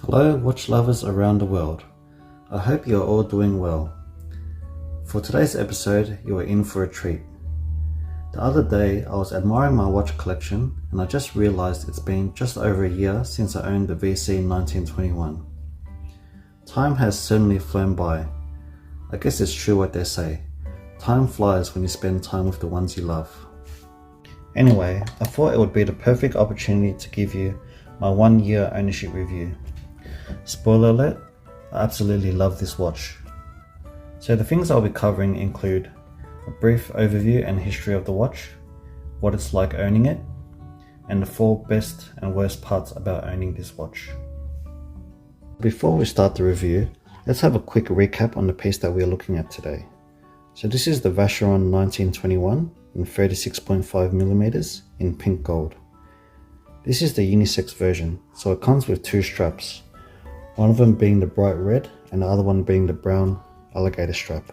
Hello watch lovers around the world. I hope you are all doing well. For today's episode, you are in for a treat. The other day I was admiring my watch collection and I just realized it's been just over a year since I owned the VC 1921. Time has certainly flown by. I guess it's true what they say. Time flies when you spend time with the ones you love. Anyway, I thought it would be the perfect opportunity to give you my 1 year ownership review. Spoiler alert, I absolutely love this watch. So the things I'll be covering include a brief overview and history of the watch, what it's like owning it, and the 4 best and worst parts about owning this watch. Before we start the review, let's have a quick recap on the piece that we are looking at today. So this is the Vacheron 1921 in 36.5mm in pink gold. This is the unisex version, so it comes with 2 straps, one of them being the bright red and the other one being the brown alligator strap.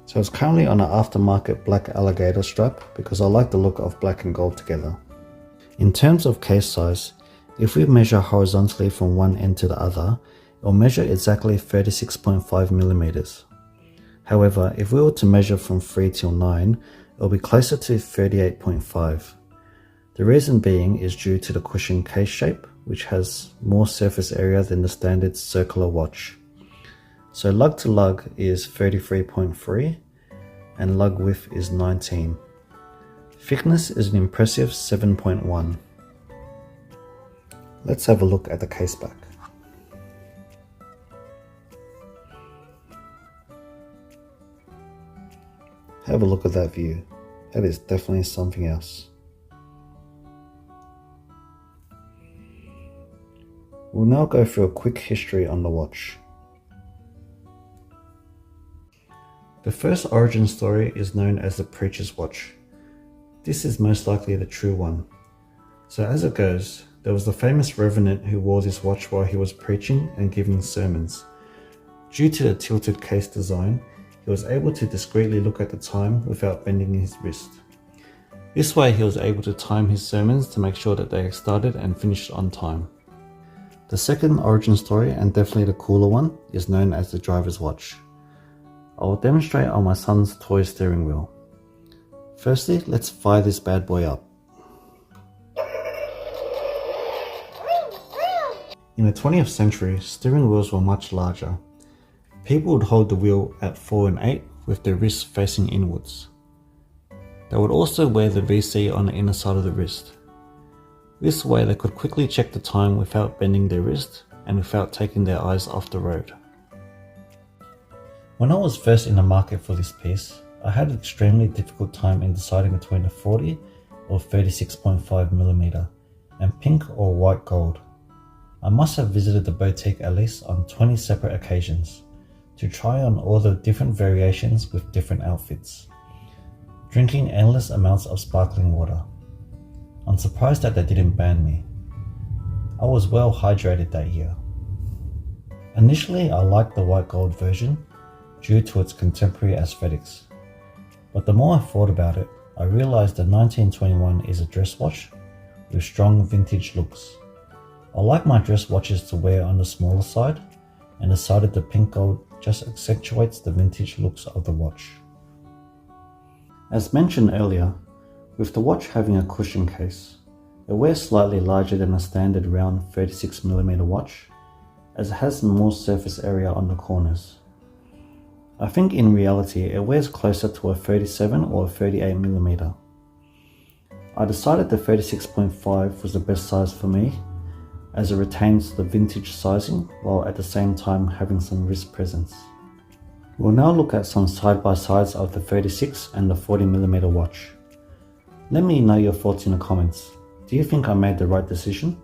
So it's currently on an aftermarket black alligator strap because I like the look of black and gold together. In terms of case size, if we measure horizontally from one end to the other, it will measure exactly 36.5mm. However, if we were to measure from 3 till 9, it will be closer to 38.5. The reason being is due to the cushion case shape, which has more surface area than the standard circular watch. So lug to lug is 33.3 and lug width is 19. Thickness is an impressive 7.1. Let's have a look at the case back. Have a look at that view. That is definitely something else. We'll now go through a quick history on the watch. The first origin story is known as the Preacher's Watch. This is most likely the true one. So as it goes, there was the famous reverend who wore this watch while he was preaching and giving sermons. Due to the tilted case design, he was able to discreetly look at the time without bending his wrist. This way he was able to time his sermons to make sure that they started and finished on time. The second origin story, and definitely the cooler one, is known as the driver's watch. I will demonstrate on my son's toy steering wheel. Firstly, let's fire this bad boy up. In the 20th century, steering wheels were much larger. People would hold the wheel at 4 and 8 with their wrists facing inwards. They would also wear the VC on the inner side of the wrist. This way they could quickly check the time without bending their wrist and without taking their eyes off the road. When I was first in the market for this piece, I had an extremely difficult time in deciding between a 40 or 36.5mm and pink or white gold. I must have visited the boutique at least on 20 separate occasions to try on all the different variations with different outfits, drinking endless amounts of sparkling water. I'm surprised that they didn't ban me. I was well hydrated that year. Initially, I liked the white gold version due to its contemporary aesthetics, but the more I thought about it, I realized the 1921 is a dress watch with strong vintage looks. I like my dress watches to wear on the smaller side, and decided the pink gold just accentuates the vintage looks of the watch. As mentioned earlier, with the watch having a cushion case, it wears slightly larger than a standard round 36mm watch, as it has more surface area on the corners. I think in reality it wears closer to a 37 or a 38mm. I decided the 36.5 was the best size for me, as it retains the vintage sizing while at the same time having some wrist presence. We'll now look at some side-by-sides of the 36 and the 40mm watch. Let me know your thoughts in the comments. Do you think I made the right decision?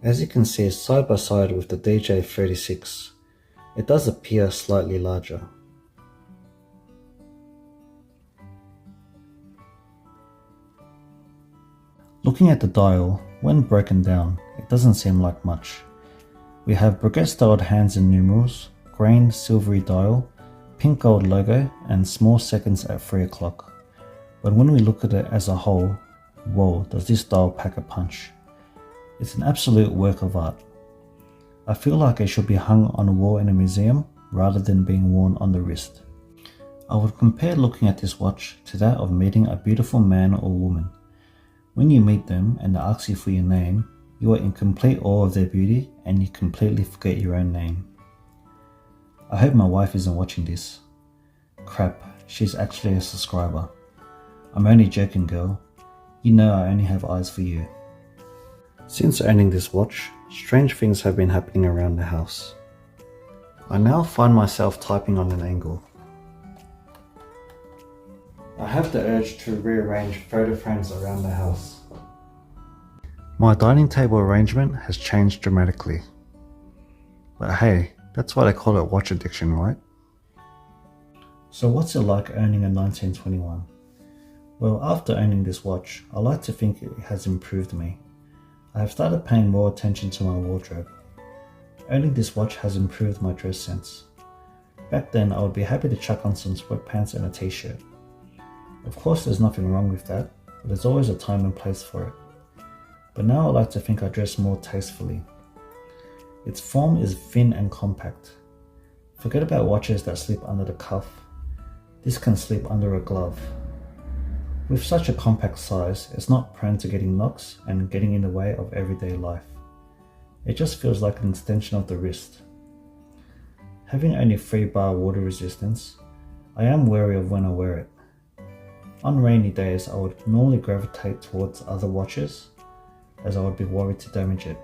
As you can see side by side with the DJ36, it does appear slightly larger. Looking at the dial, when broken down, it doesn't seem like much. We have baguette-styled hands and numerals, grained silvery dial, pink gold logo, and small seconds at 3 o'clock. But when we look at it as a whole, whoa, does this dial pack a punch. It's an absolute work of art. I feel like it should be hung on a wall in a museum rather than being worn on the wrist. I would compare looking at this watch to that of meeting a beautiful man or woman. When you meet them and they ask you for your name, you are in complete awe of their beauty and you completely forget your own name. I hope my wife isn't watching this. Crap, she's actually a subscriber. I'm only joking, girl. You know I only have eyes for you. Since owning this watch, strange things have been happening around the house. I now find myself typing on an angle. I have the urge to rearrange photo frames around the house. My dining table arrangement has changed dramatically. But hey, that's why they call it watch addiction, right? So what's it like owning a 1921? Well, after owning this watch, I like to think it has improved me. I have started paying more attention to my wardrobe. Owning this watch has improved my dress sense. Back then, I would be happy to chuck on some sweatpants and a t-shirt. Of course, there's nothing wrong with that, but there's always a time and place for it. But now I like to think I dress more tastefully. Its form is thin and compact. Forget about watches that slip under the cuff. This can slip under a glove. With such a compact size, it's not prone to getting knocks and getting in the way of everyday life. It just feels like an extension of the wrist. Having only 3 bar water resistance, I am wary of when I wear it. On rainy days, I would normally gravitate towards other watches, as I would be worried to damage it.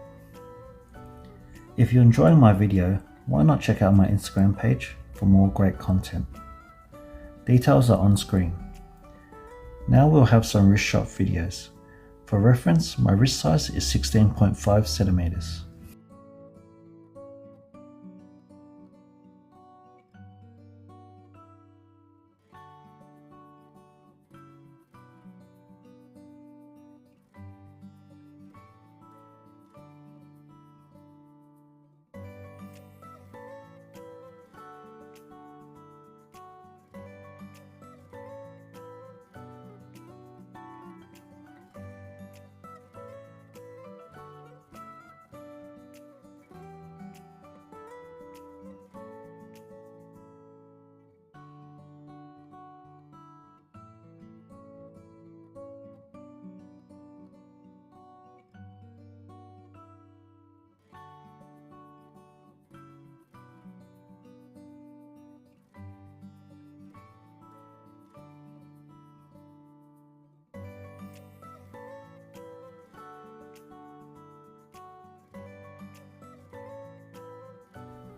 If you're enjoying my video, why not check out my Instagram page for more great content. Details are on screen. Now we'll have some wrist shot videos. For reference, my wrist size is 16.5 centimeters.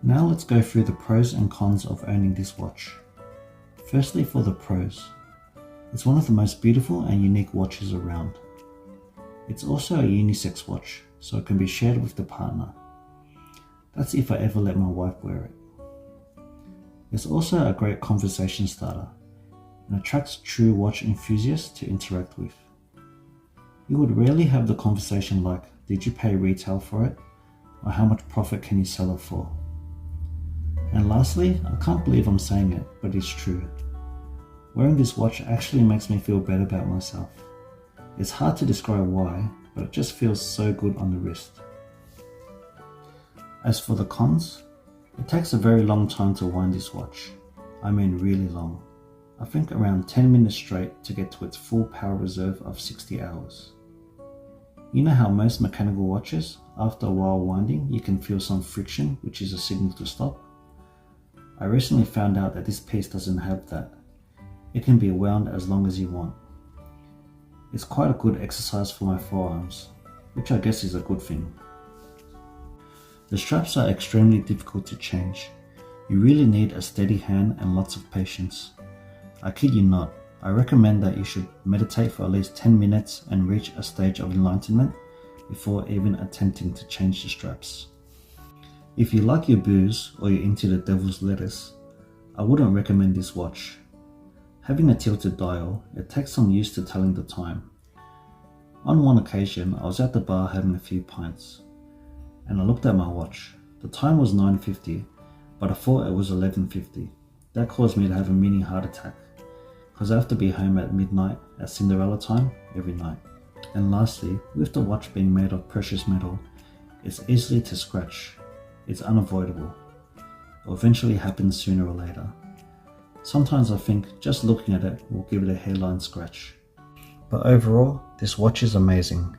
Now let's go through the pros and cons of owning this watch. Firstly, for the pros. It's one of the most beautiful and unique watches around. It's also a unisex watch, so it can be shared with the partner. That's if I ever let my wife wear it. It's also a great conversation starter and attracts true watch enthusiasts to interact with. You would rarely have the conversation like, did you pay retail for it? Or how much profit can you sell it for? And lastly, I can't believe I'm saying it, but it's true. Wearing this watch actually makes me feel better about myself. It's hard to describe why, but it just feels so good on the wrist. As for the cons, it takes a very long time to wind this watch. I mean really long. I think around 10 minutes straight to get to its full power reserve of 60 hours. You know how most mechanical watches, after a while winding, you can feel some friction, which is a signal to stop? I recently found out that this piece doesn't have that. It can be wound as long as you want. It's quite a good exercise for my forearms, which I guess is a good thing. The straps are extremely difficult to change. You really need a steady hand and lots of patience. I kid you not, I recommend that you should meditate for at least 10 minutes and reach a stage of enlightenment before even attempting to change the straps. If you like your booze or you're into the devil's lettuce, I wouldn't recommend this watch. Having a tilted dial, it takes some use to telling the time. On one occasion, I was at the bar having a few pints, and I looked at my watch. The time was 9:50, but I thought it was 11:50. That caused me to have a mini heart attack, because I have to be home at midnight at Cinderella time every night. And lastly, with the watch being made of precious metal, it's easy to scratch. It's unavoidable. It will eventually happen sooner or later. Sometimes I think just looking at it will give it a hairline scratch. But overall, this watch is amazing.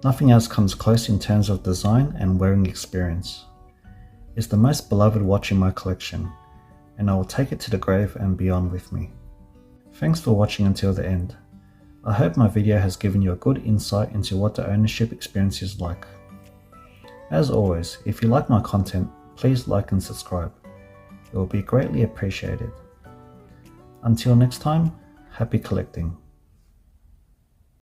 Nothing else comes close in terms of design and wearing experience. It's the most beloved watch in my collection, and I will take it to the grave and beyond with me. Thanks for watching until the end. I hope my video has given you a good insight into what the ownership experience is like. As always, if you like my content, please like and subscribe. It will be greatly appreciated. Until next time, happy collecting.